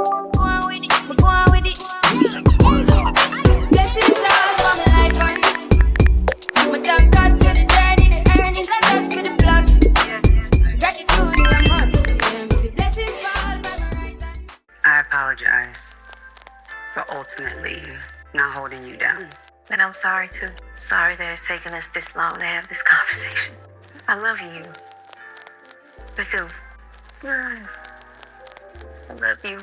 Go on with it, go on with it. Blessings all for my life, man. My thank God for the journey, the earnings, and just for the plus. Gratitude is a must. Blessings fall by my right hand. I apologize for ultimately not holding you down. And I'm sorry too. Sorry that it's taken us this long to have this conversation. I love you. I do. I love you.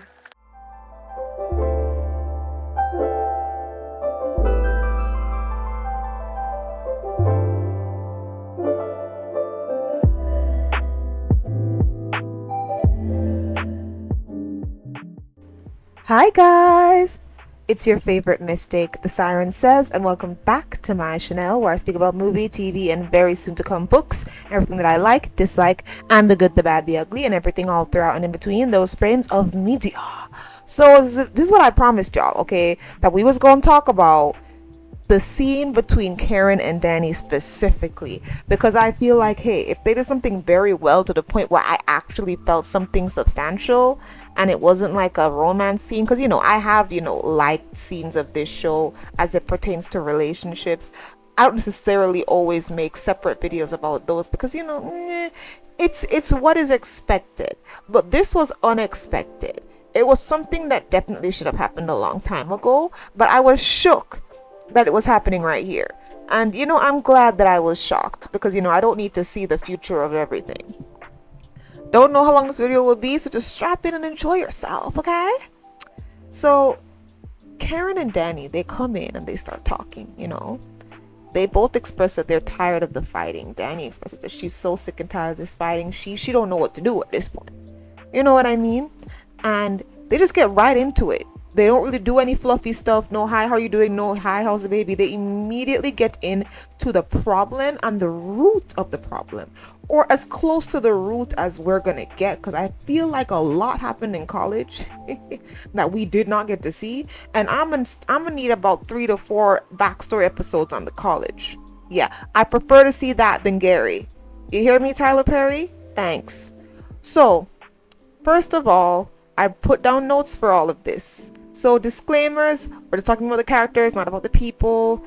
Hi guys, it's your favorite mystic, TheSirenSayz, and welcome back to my channel where I speak about movie, TV, and very soon to come books, everything that I like, dislike, and the good, the bad, the ugly, and everything all throughout and in between those frames of media. So this is what I promised y'all, okay, that we was going to talk about the scene between Karen and Danni specifically, because I feel like, hey, if they did something very well to the point where I actually felt something substantial and it wasn't like a romance scene, because I have liked scenes of this show as it pertains to relationships. I don't necessarily always make separate videos about those because it's what is expected, but this was unexpected. It was something that definitely should have happened a long time ago, but I was shook that it was happening right here. And I'm glad that I was shocked because I don't need to see the future of everything. Don't know how long this video will be, so just strap in and enjoy yourself, okay? So Karen and Danni, they come in and they start talking. They both express that they're tired of the fighting. Danni expresses that she's so sick and tired of this fighting. She don't know what to do at this point. You know what I mean? And they just get right into it. They don't really do any fluffy stuff. No, hi, how are you doing? No, hi, how's the baby? They immediately get into the problem and the root of the problem, or as close to the root as we're gonna get, because I feel like a lot happened in college that we did not get to see, and I'm gonna need about 3 to 4 backstory episodes on the college. Yeah, I prefer to see that than Gary. You hear me, Tyler Perry? Thanks. So, first of all, I put down notes for all of this. So disclaimers, we're just talking about the characters, not about the people.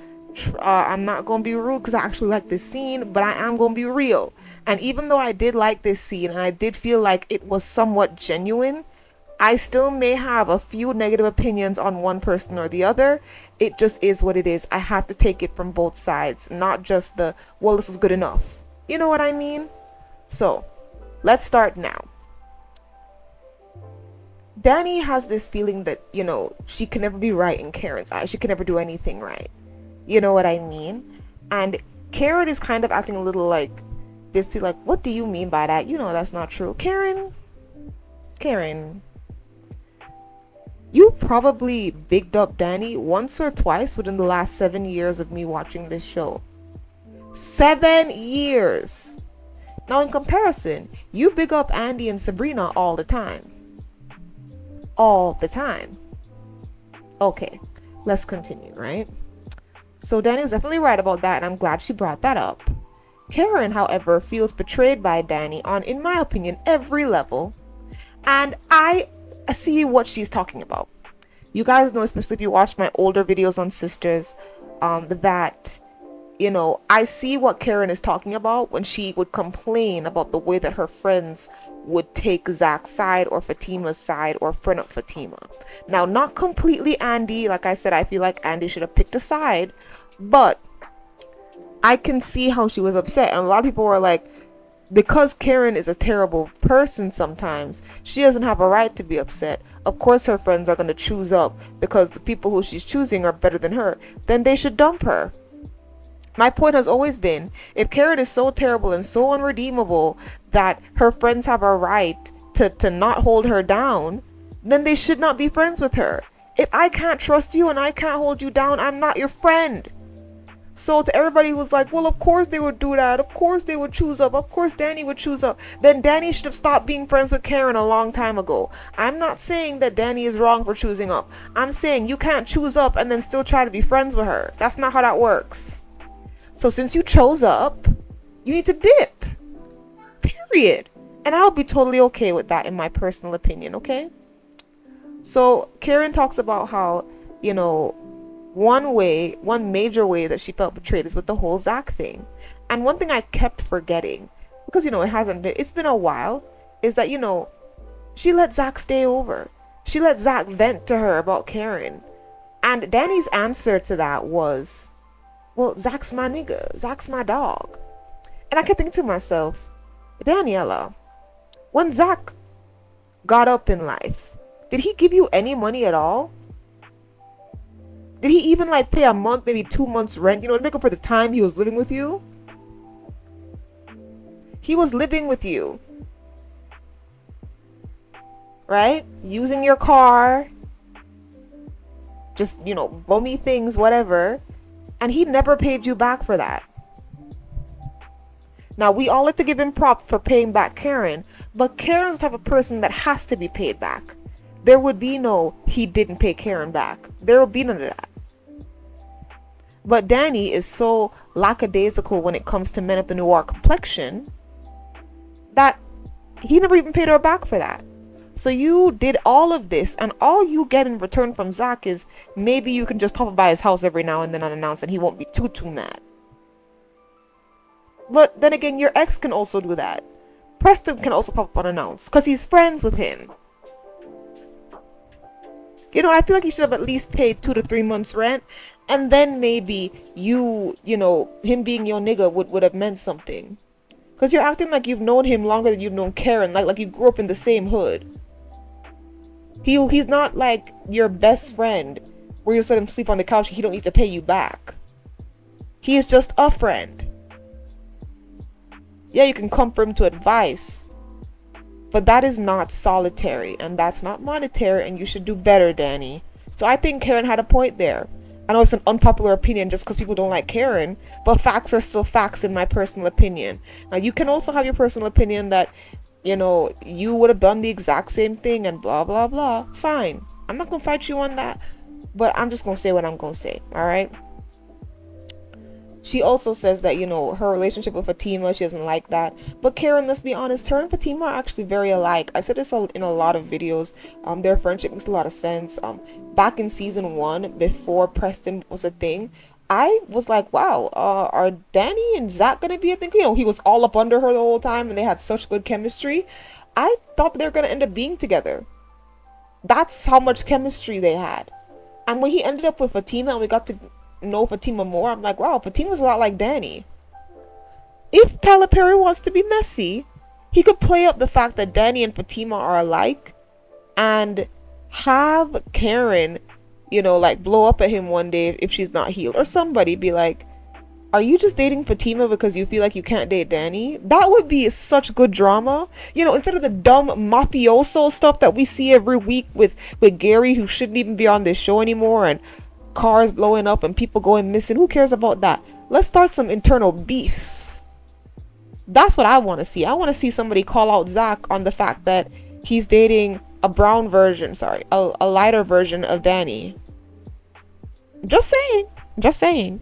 I'm not going to be rude because I actually like this scene, but I am going to be real. And even though I did like this scene and I did feel like it was somewhat genuine, I still may have a few negative opinions on one person or the other. It just is what it is. I have to take it from both sides, not just the, well, this is good enough. You know what I mean? So let's start now. Danni has this feeling that, she can never be right in Karen's eyes. She can never do anything right. You know what I mean? And Karen is kind of acting a little basically like, what do you mean by that? That's not true. Karen, you probably bigged up Danni once or twice within the last 7 years of me watching this show. 7 years. Now, in comparison, you big up Andy and Sabrina all the time. All the time. Okay, let's continue, right? So Danni was definitely right about that, and I'm glad she brought that up. Karen, however, feels betrayed by Danni on, in my opinion, every level, and I see what she's talking about. You guys know, especially if you watch my older videos on Sisters, that I see what Karen is talking about when she would complain about the way that her friends would take Zach's side or Fatima's side or friend up Fatima. Now, not completely Andy. Like I said, I feel like Andy should have picked a side, but I can see how she was upset. And a lot of people were like, because Karen is a terrible person sometimes, she doesn't have a right to be upset. Of course her friends are going to choose up because the people who she's choosing are better than her. Then they should dump her. My point has always been, if Karen is so terrible and so unredeemable that her friends have a right to not hold her down, then they should not be friends with her. If I can't trust you and I can't hold you down, I'm not your friend. So to everybody who's like, well, of course they would do that. Of course they would choose up. Of course Danni would choose up. Then Danni should have stopped being friends with Karen a long time ago. I'm not saying that Danni is wrong for choosing up. I'm saying you can't choose up and then still try to be friends with her. That's not how that works. So since you chose up, you need to dip. Period. And I'll be totally okay with that in my personal opinion, okay? So Karen talks about how, one major way that she felt betrayed is with the whole Zach thing. And one thing I kept forgetting, because it's been a while, is that, she let Zach stay over. She let Zach vent to her about Karen. And Danni's answer to that was, well, Zach's my nigga. Zach's my dog. And I kept thinking to myself, Daniela, when Zach got up in life, did he give you any money at all? Did he even pay a month, maybe 2 months rent, to make up for the time he was living with you? He was living with you, right? Using your car, just, bummy things, whatever. And he never paid you back for that. Now, we all like to give him props for paying back Karen, but Karen's the type of person that has to be paid back. There would be no, he didn't pay Karen back. There would be none of that. But Danni is so lackadaisical when it comes to men of the noir complexion that he never even paid her back for that. So you did all of this, and all you get in return from Zach is maybe you can just pop up by his house every now and then unannounced and he won't be too mad. But then again, your ex can also do that. Preston can also pop up unannounced because he's friends with him. I feel like he should have at least paid 2 to 3 months rent, and then maybe him being your nigga would have meant something. Because you're acting like you've known him longer than you've known Karen, like you grew up in the same hood. He's not like your best friend where you just let him sleep on the couch and he don't need to pay you back. He is just a friend. Yeah, you can come for him to advice, but that is not solitary and that's not monetary, and you should do better, Danni. So I think Karen had a point there. I know it's an unpopular opinion just because people don't like Karen, but facts are still facts in my personal opinion. Now, you can also have your personal opinion that, you would have done the exact same thing and blah, blah, blah. Fine. I'm not going to fight you on that, but I'm just going to say what I'm going to say. All right. She also says that, her relationship with Fatima, she doesn't like that. But Karen, let's be honest, her and Fatima are actually very alike. I said this in a lot of videos. Their friendship makes a lot of sense. Back in season 1, before Preston was a thing, I was like, wow, are Danni and Zach going to be a thing? He was all up under her the whole time and they had such good chemistry. I thought they were going to end up being together. That's how much chemistry they had. And when he ended up with Fatima and we got to know Fatima more, I'm like, wow, Fatima's a lot like Danni. If Tyler Perry wants to be messy, he could play up the fact that Danni and Fatima are alike and have Karen, blow up at him one day if she's not healed, or somebody be like, are you just dating Fatima because you feel like you can't date Danni? That would be such good drama. Instead of the dumb mafioso stuff that we see every week with Gary, who shouldn't even be on this show anymore, and cars blowing up and people going missing. Who cares about that? Let's start some internal beefs. That's what I want to see. I want to see somebody call out Zach on the fact that he's dating a lighter version of Danni. Just saying.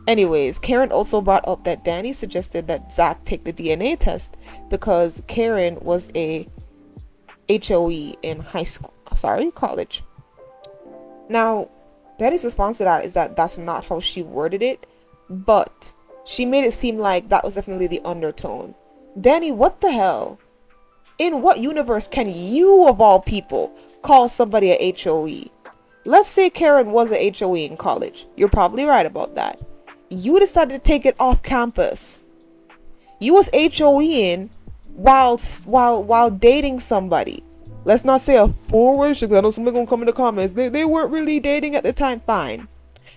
Anyways, Karen also brought up that Danni suggested that Zach take the DNA test because Karen was a HOE in college. Now, Danni's response to that is that that's not how she worded it, but she made it seem like that was definitely the undertone. Danni, what the hell? In what universe can you, of all people, call somebody a HOE? Let's say Karen was a HOE in college. You're probably right about that. You decided to take it off campus. You was HOEing while dating somebody. Let's not say a full relationship. I know somebody gonna come in the comments. They weren't really dating at the time. Fine.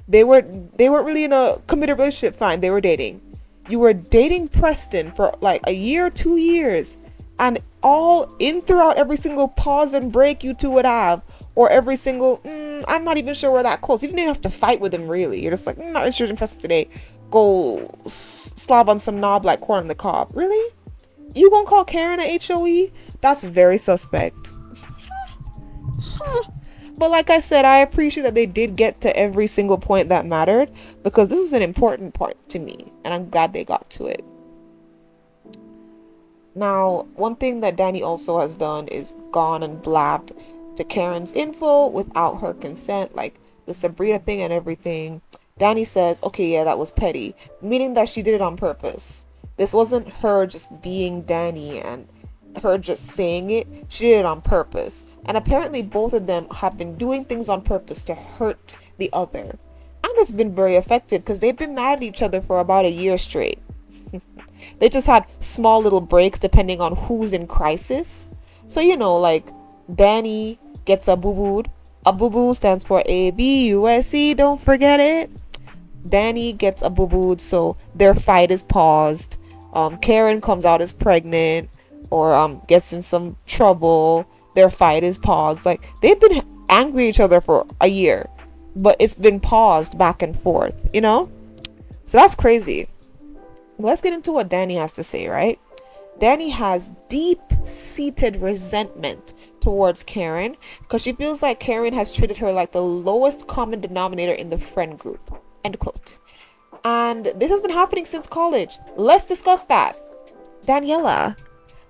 They weren't really in a committed relationship. Fine. They were dating. You were dating Preston for like a year, 2 years, and all in throughout every single pause and break you two would have, or every single I'm not even sure we're that close. You didn't even have to fight with him really. You're just like, not interested in Preston today. Go slob on some knob like corn on the cob. Really? You gonna call Karen a HOE? That's very suspect. But like I said, I appreciate that they did get to every single point that mattered, because this is an important part to me and I'm glad they got to it. Now, one thing that Danni also has done is gone and blabbed to Karen's info without her consent, like the Sabrina thing and everything. Danni says, okay, yeah, that was petty, meaning that she did it on purpose. This wasn't her just being Danni and her just saying it. She did it on purpose. And apparently both of them have been doing things on purpose to hurt the other. And it's been very effective because they've been mad at each other for about a year straight. They just had small little breaks depending on who's in crisis. So, like Danni gets a boo-booed. A boo-boo stands for ABUSC, don't forget it. Danni gets a boo-booed, so their fight is paused. Karen comes out as pregnant or gets in some trouble. Their fight is paused. Like, they've been angry at each other for a year, but it's been paused back and forth, So that's crazy. Let's get into what Danni has to say, right? Danni has deep-seated resentment towards Karen because she feels like Karen has treated her like the lowest common denominator in the friend group. End quote. And this has been happening since college. Let's discuss that. Daniela,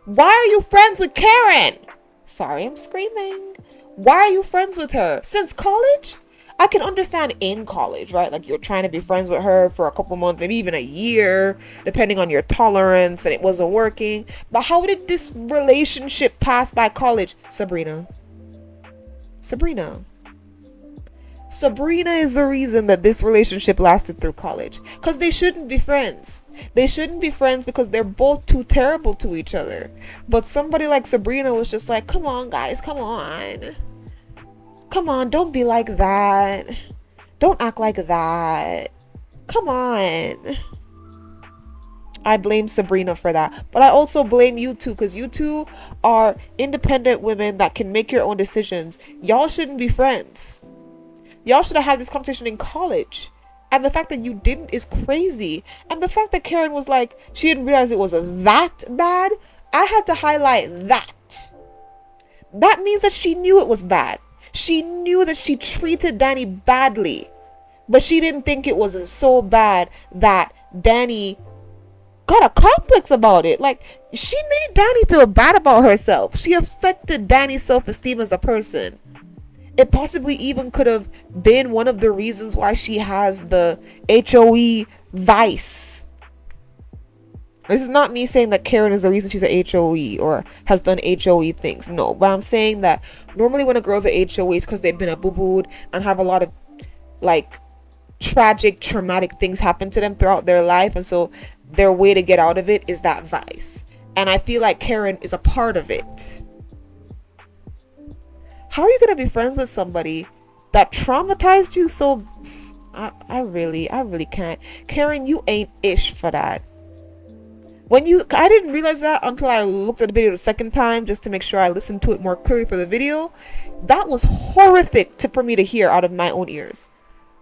why are you friends with Karen? Sorry, I'm screaming. Why are you friends with her? Since college? I can understand in college, right? Like, you're trying to be friends with her for a couple months, maybe even a year, depending on your tolerance, and it wasn't working. But how did this relationship pass by college? Sabrina is the reason that this relationship lasted through college. Because they shouldn't be friends. They shouldn't be friends because they're both too terrible to each other. But somebody like Sabrina was just like, come on, guys, come on. Come on, don't be like that. Don't act like that. Come on. I blame Sabrina for that. But I also blame you two, because you two are independent women that can make your own decisions. Y'all shouldn't be friends. Y'all should have had this conversation in college. And the fact that you didn't is crazy. And the fact that Karen was like, she didn't realize it was that bad. I had to highlight that. That means that she knew it was bad. She knew that she treated Danni badly, but she didn't think it was so bad that Danni got a complex about it. Like, she made Danni feel bad about herself. She affected Danni's self-esteem as a person. It possibly even could have been one of the reasons why she has the HOE vice. This is not me saying that Karen is the reason she's a HOE or has done HOE things. No, but I'm saying that normally when a girl's a HOE, it's because they've been a boo-booed and have a lot of like tragic, traumatic things happen to them throughout their life. And so their way to get out of it is that vice. And I feel like Karen is a part of it. How are you going to be friends with somebody that traumatized you so... I really can't. Karen, you ain't ish for that. I didn't realize that until I looked at the video the second time just to make sure I listened to it more clearly for the video. That was horrific for me to hear out of my own ears.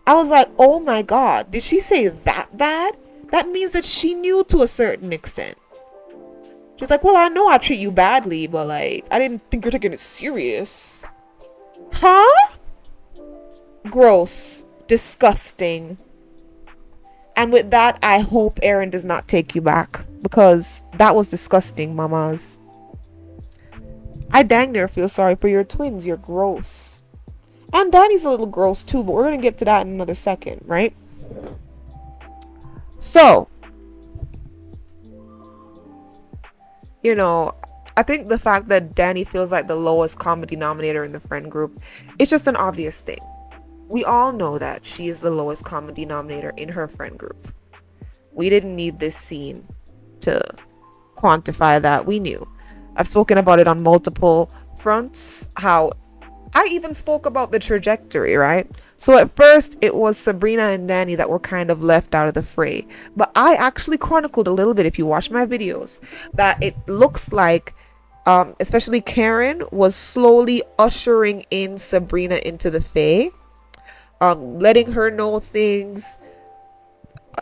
I was like, oh my god, did she say that bad? That means that she knew to a certain extent. She's like, well, I know I treat you badly, but like, I didn't think you're taking it serious. Huh? Gross. Disgusting. And with that, I hope Aaron does not take you back, because that was disgusting, mamas. I dang near feel sorry for your twins. You're gross. And Danny's a little gross too, but we're going to get to that in another second, right? So, I think the fact that Danni feels like the lowest common denominator in the friend group is just an obvious thing. We all know that she is the lowest common denominator in her friend group. We didn't need this scene to quantify that. We knew. I've spoken about it on multiple fronts, how I even spoke about the trajectory, right? So at first it was Sabrina and Danni that were kind of left out of the fray. But I actually chronicled a little bit, if you watch my videos, that it looks like especially Karen was slowly ushering in Sabrina into the fray. Letting her know things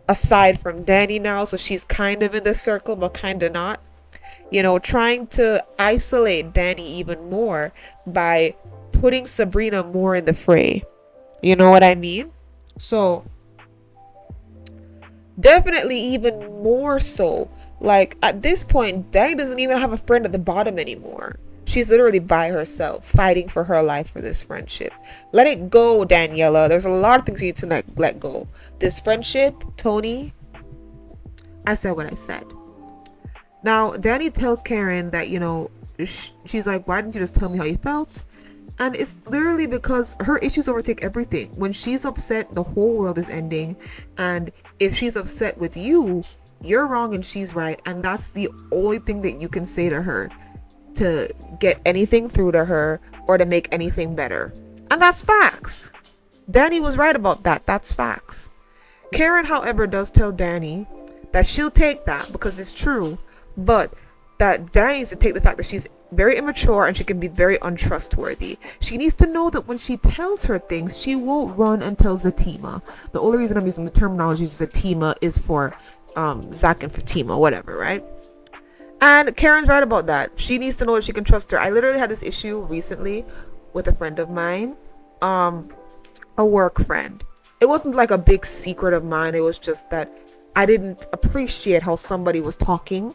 aside from Danni now, so she's kind of in the circle but kind of not, trying to isolate Danni even more by putting Sabrina more in the fray. You know what I mean? So definitely even more so Like, at this point, Danni doesn't even have a friend at the bottom anymore. She's literally by herself, fighting for her life for this friendship. Let it go, Daniela. There's a lot of things you need to let go. This friendship, Tony, I said what I said. Now, Danni tells Karen that, she's like, why didn't you just tell me how you felt? And it's literally because her issues overtake everything. When she's upset, the whole world is ending. And if she's upset with you, you're wrong and she's right. And that's the only thing that you can say to her to get anything through to her or to make anything better. And that's facts. Danni was right about that. That's facts. Karen, however, does tell Danni that she'll take that because it's true, but that Danni needs to take the fact that she's very immature and she can be very untrustworthy. She needs to know that when she tells her things, she won't run and tell Zatima. The only reason I'm using the terminology Zatima is for Zach and Fatima, whatever, right? And Karen's right about that. She needs to know that she can trust her. I literally had this issue recently with a friend of mine, a work friend. It wasn't like a big secret of mine. It was just that I didn't appreciate how somebody was talking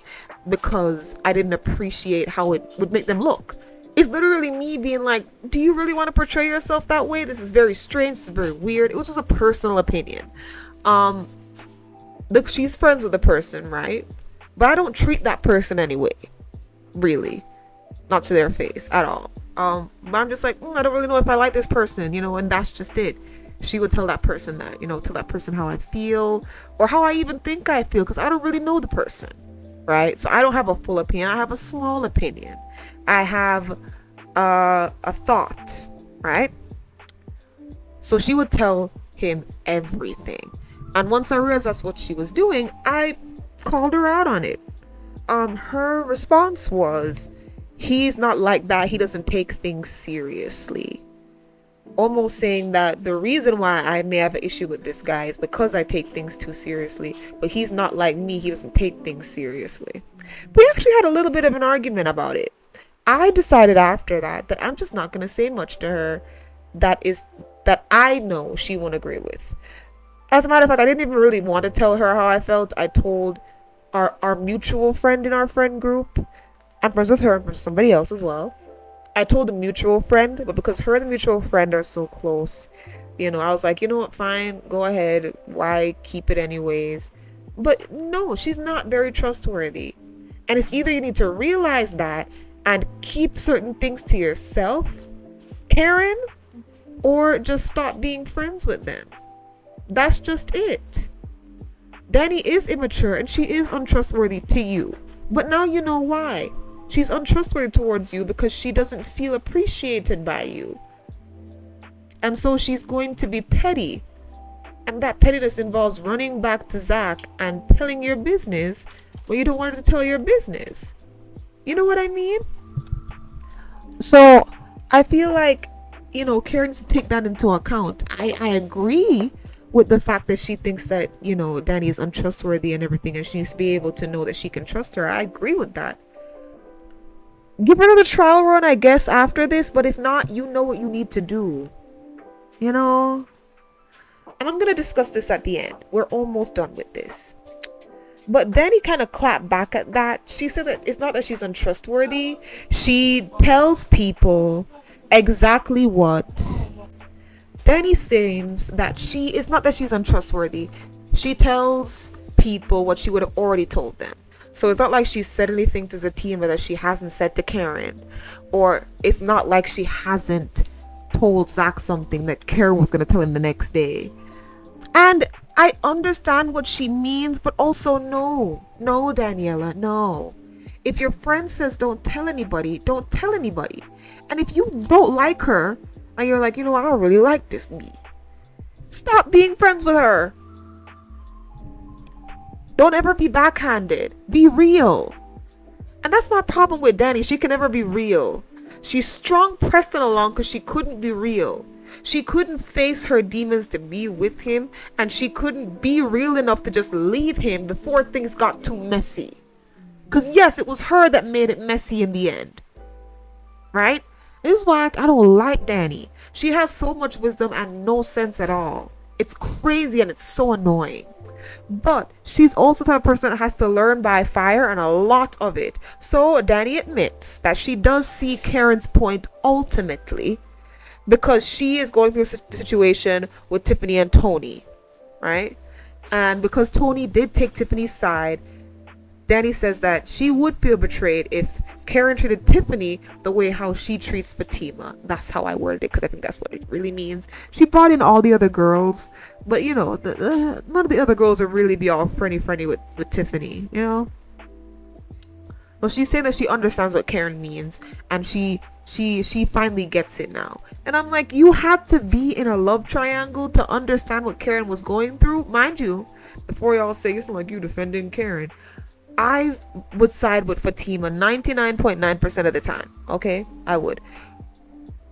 because I didn't appreciate how it would make them look. It's literally me being like, do you really want to portray yourself that way? This is very strange. This is very weird. It was just a personal opinion. Look, she's friends with the person, right? But I don't treat that person anyway, really, not to their face at all. But I'm just like, I don't really know if I like this person, and that's just it. She would tell that person that, tell that person how I feel or how I even think I feel because I don't really know the person, right? So I don't have a full opinion. I have a small opinion. I have a thought, right? So she would tell him everything. And once I realized that's what she was doing, I called her out on it. Her response was, he's not like that. He doesn't take things seriously. Almost saying that the reason why I may have an issue with this guy is because I take things too seriously, but he's not like me. He doesn't take things seriously. We actually had a little bit of an argument about it. I decided after that I'm just not going to say much to her that I know she won't agree with. As a matter of fact, I didn't even really want to tell her how I felt. I told our mutual friend in our friend group. I'm friends with her and somebody else as well. I told a mutual friend, but because her and the mutual friend are so close, I was like, you know what, fine, go ahead. Why keep it anyways? But no, she's not very trustworthy. And it's either you need to realize that and keep certain things to yourself, Karen, or just stop being friends with them. That's just it. Danni is immature and she is untrustworthy to you. But now you know why. She's untrustworthy towards you because she doesn't feel appreciated by you. And so she's going to be petty. And that pettiness involves running back to Zach and telling your business when you don't want her to tell your business. You know what I mean? So I feel like, Karen needs to take that into account. I agree with the fact that she thinks that, Danni is untrustworthy and everything, and she needs to be able to know that she can trust her. I agree with that. Give her another trial run, I guess, after this, but if not, you know what you need to do. And I'm going to discuss this at the end. We're almost done with this. But Danni kind of clapped back at that. She said that it's not that she's untrustworthy. She tells people exactly what. Danni seems that it's not that she's untrustworthy. She tells people what she would have already told them. So it's not like she said anything to Zatima that she hasn't said to Karen. Or it's not like she hasn't told Zach something that Karen was going to tell him the next day. And I understand what she means, but also no, Daniela, no. If your friend says don't tell anybody, don't tell anybody. And if you don't like her, and you're like, I don't really like this me, stop being friends with her. Don't ever be backhanded. Be real. And that's my problem with Danni. She can never be real. She strong Preston along because she couldn't be real. She couldn't face her demons to be with him, and she couldn't be real enough to just leave him before things got too messy. Because yes, it was her that made it messy in the end. Right? This is why I don't like Danni. She has so much wisdom and no sense at all. It's crazy and it's so annoying. But she's also the type of person that has to learn by fire, and a lot of it. So Danni admits that she does see Karen's point ultimately, because she is going through a situation with Tiffany and Tony, right? And because Tony did take Tiffany's side, Danni says that she would feel betrayed if Karen treated Tiffany the way how she treats Fatima. That's how I worded it, because I think that's what it really means. She brought in all the other girls, but you know, none of the other girls would really be all friendly with Tiffany, you know? Well, she's saying that she understands what Karen means, and she finally gets it now. And I'm like, you had to be in a love triangle to understand what Karen was going through? Mind you, before y'all say it's like you defending Karen, I would side with Fatima 99.9% of the time. Okay, I would.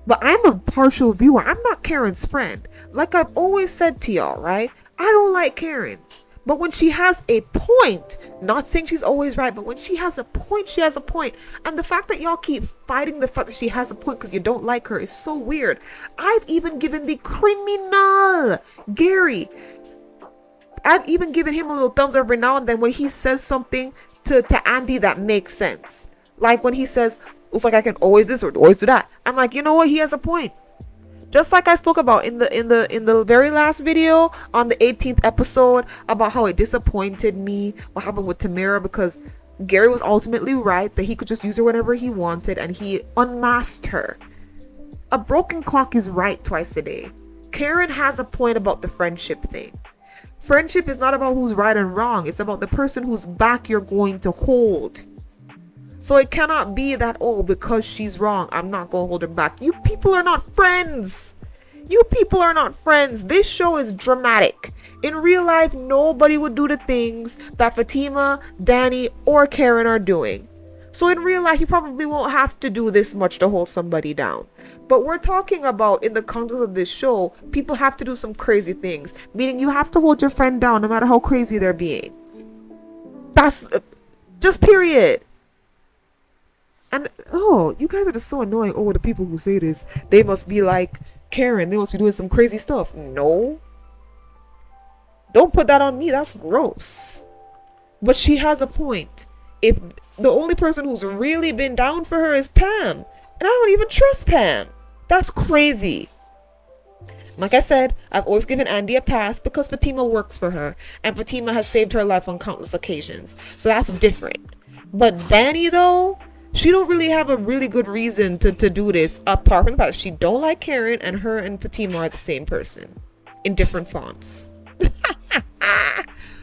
But I'm a partial viewer. I'm not Karen's friend. Like I've always said to y'all, right? I don't like Karen. But when she has a point, not saying she's always right, but when she has a point, she has a point. And the fact that y'all keep fighting the fact that she has a point because you don't like her is so weird. I've even given the criminal Gary, I've even given him a little thumbs up every now and then when he says something to Andy that makes sense. Like when he says, looks like I can always this or always do that. I'm like, you know what? He has a point. Just like I spoke about in the very last video on the 18th episode about how it disappointed me what happened with Tamara, because Gary was ultimately right that he could just use her whenever he wanted, and he unmasked her. A broken clock is right twice a day. Karen has a point about the friendship thing. Friendship is not about who's right and wrong. It's about the person whose back you're going to hold. So it cannot be that, oh, because she's wrong, I'm not going to hold her back. You people are not friends. You people are not friends. This show is dramatic. In real life, nobody would do the things that Fatima, Danni, or Karen are doing. So in real life, you probably won't have to do this much to hold somebody down. But we're talking about, in the context of this show, people have to do some crazy things. Meaning you have to hold your friend down no matter how crazy they're being. That's just period. And, oh, you guys are just so annoying. Oh, the people who say this, they must be like Karen. They must be doing some crazy stuff. No. Don't put that on me. That's gross. But she has a point. If the only person who's really been down for her is Pam, and I don't even trust Pam. That's crazy. Like I said, I've always given Andy a pass because Fatima works for her, and Fatima has saved her life on countless occasions. So that's different. But Danni, though, she don't really have a really good reason to do this, apart from the fact that she don't like Karen, and her and Fatima are the same person in different fonts.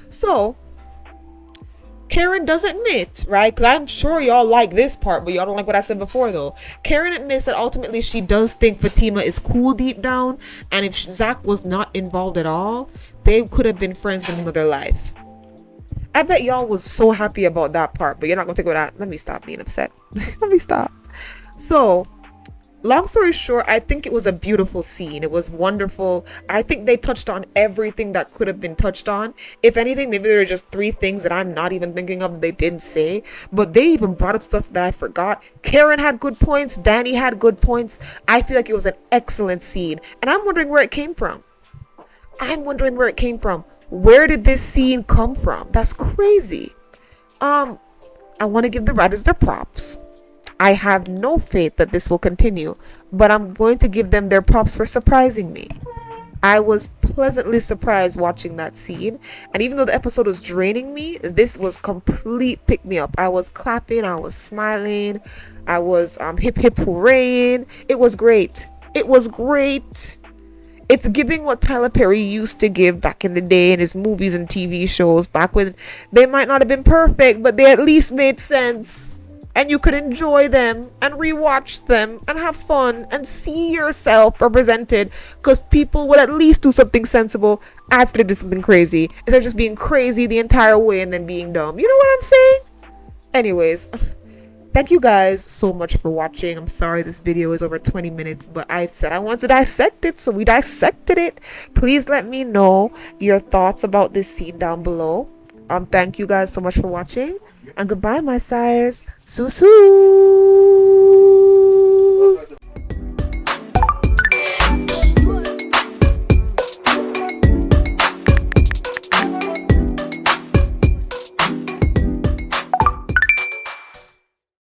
So Karen does admit, right? Because I'm sure y'all like this part, but y'all don't like what I said before, though. Karen admits that ultimately she does think Fatima is cool deep down, and if Zach was not involved at all, they could have been friends in another life. I bet y'all was so happy about that part, but you're not gonna take it out. Let me stop being upset. Let me stop. So, long story short, I think it was a beautiful scene. It was wonderful. I think they touched on everything that could have been touched on. If anything, maybe there are just 3 things that I'm not even thinking of they didn't say, but they even brought up stuff that I forgot. Karen had good points. Danni had good points. I feel like it was an excellent scene, and I'm wondering where it came from. Where did this scene come from? That's crazy. I want to give the writers their props. I have no faith that this will continue, but I'm going to give them their props for surprising me. I was pleasantly surprised watching that scene, and even though the episode was draining me, this was complete pick me up. I was clapping, I was smiling, I was hip hip hooray. It was great. It's giving what Tyler Perry used to give back in the day in his movies and TV shows, back when they might not have been perfect, but they at least made sense. And you could enjoy them and rewatch them and have fun and see yourself represented, because people would at least do something sensible after they did something crazy, instead of just being crazy the entire way and then being dumb. You know what I'm saying? Anyways, thank you guys so much for watching. I'm sorry this video is over 20 minutes, but I said I wanted to dissect it, so we dissected it. Please let me know your thoughts about this scene down below. Thank you guys so much for watching, and goodbye, my sires. Sue.